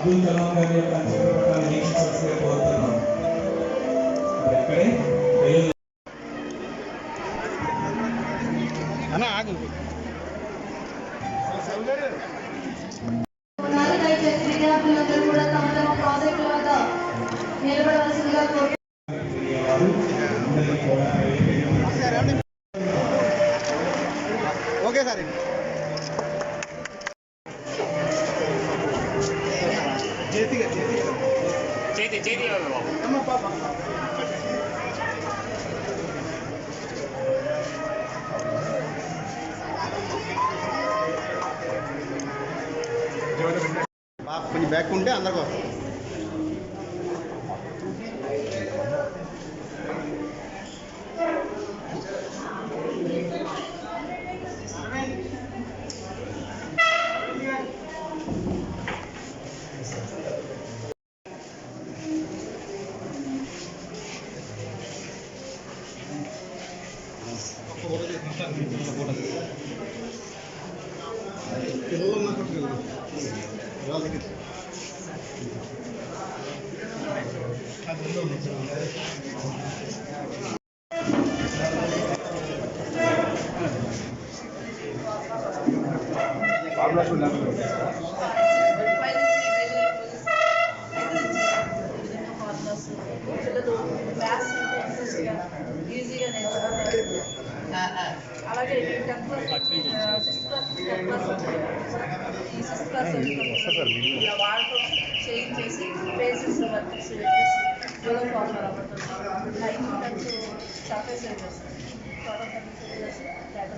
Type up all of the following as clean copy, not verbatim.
అబ్దుల్ కలాం గారి యొక్క చిత్రపటాన్ని వీక్షించవలసిగా కోరుతున్నాం. ఇక్కడే విద్యార్థులందరూ కూడా తమ తమ ప్రాజెక్టుల వద్ద నిలబడవలసిందిగా ఓకే సార్ కొంచెం బ్యాక్ ఉంటే అందరికీ వస్తుంది. అలాగే వాళ్ళతో చేంజ్ చేసి ఫేసెస్ వర్క్స్ యోగా ఫార్మర్ అవ్వడం line touch surface areas data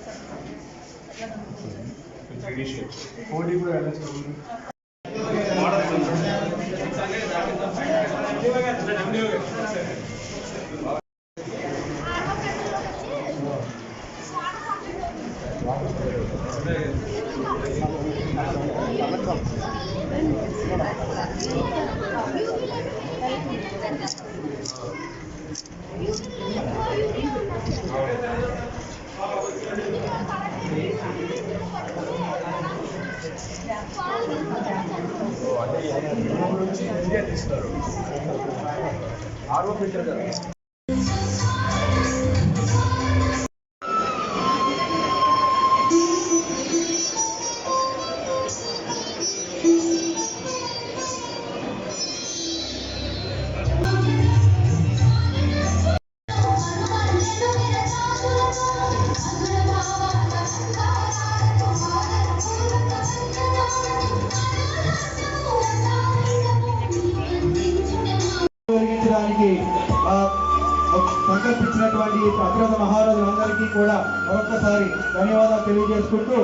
సంకల్పించినటువంటి అగ్రత మహారాజులందరికీ కూడా మరొక్కసారి ధన్యవాదాలు తెలియజేసుకుంటూ,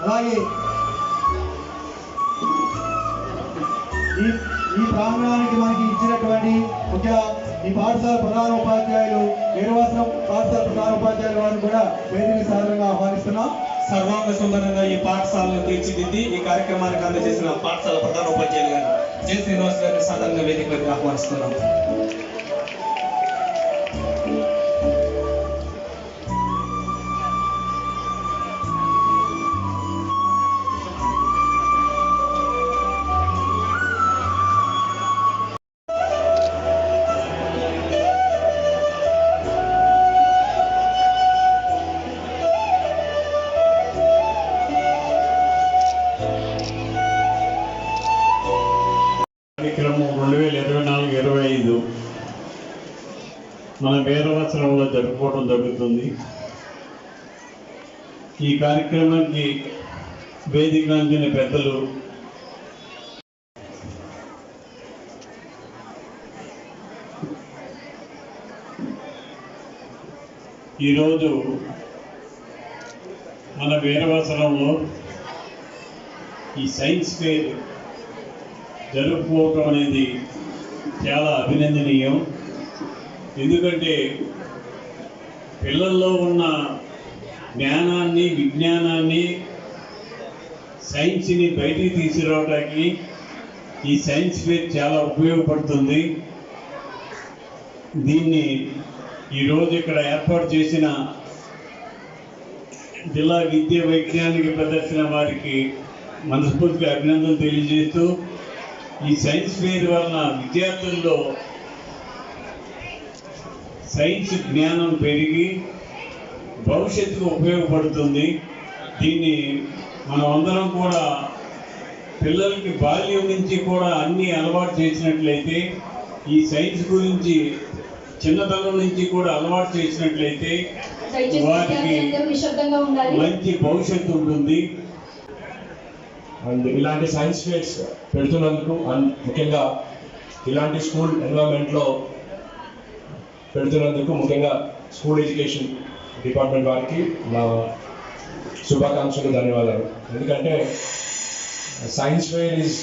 అలాగే ఈ ప్రాంగణానికి మనకి ఇచ్చినటువంటి ముఖ్య ఈ పాఠశాల ప్రధాన ఉపాధ్యాయులు వీరవాసనం పాఠశాల ప్రధాన ఉపాధ్యాయుల వారిని కూడా వేదిక సాధారణంగా ఆహ్వానిస్తున్నాం. సర్వాంగ సుందరంగా ఈ పాఠశాలను తీర్చిదిద్ది ఈ కార్యక్రమానికి అందజేసిన పాఠశాల ప్రధాన ఉపాధ్యాయులు గారు జె శ్రీనివాస్ గారిని సాధారణంగా వేదికలకు ఆహ్వానిస్తున్నాం. కార్యక్రమం 2024-25 మన వీరవత్సరంలో జరుపుకోవడం జరుగుతుంది. ఈ కార్యక్రమానికి వేదిక అందిన పెద్దలు ఈరోజు మన వీరవత్సరంలో ఈ సైన్స్ ఫెయిర్ జరుపుకోవటం అనేది చాలా అభినందనీయం. ఎందుకంటే పిల్లల్లో ఉన్న జ్ఞానాన్ని, విజ్ఞానాన్ని, సైన్స్ని బయటికి తీసుకురావడానికి ఈ సైన్స్ ఫెయిర్ చాలా ఉపయోగపడుతుంది. దీన్ని ఈరోజు ఇక్కడ ఏర్పాటు చేసిన జిల్లా విద్యా వైజ్ఞానిక ప్రదర్శన వారికి మనస్ఫూర్తిగా అభినందనలు తెలియజేస్తూ ఈ సైన్స్ ఫెయిర్ వలన విద్యార్థుల్లో సైన్స్ జ్ఞానం పెరిగి భవిష్యత్తుకు ఉపయోగపడుతుంది. దీన్ని మనం అందరం కూడా పిల్లలకి బాల్యం నుంచి కూడా అన్ని అలవాటు చేసినట్లయితే, ఈ సైన్స్ గురించి చిన్నతనం నుంచి కూడా అలవాటు చేసినట్లయితే వారికి నిశ్శబ్దంగా ఉండాలి. మంచి భవిష్యత్తు ఉంటుంది. అండ్ ఇలాంటి సైన్స్ ఫేర్స్ పెడుతున్నందుకు అండ్ ముఖ్యంగా ఇలాంటి స్కూల్ ఎన్విరాన్మెంట్లో పెడుతున్నందుకు ముఖ్యంగా స్కూల్ ఎడ్యుకేషన్ డిపార్ట్మెంట్ వారికి నా శుభాకాంక్షలు, ధన్యవాదాలు. ఎందుకంటే సైన్స్ ఫేర్ ఈజ్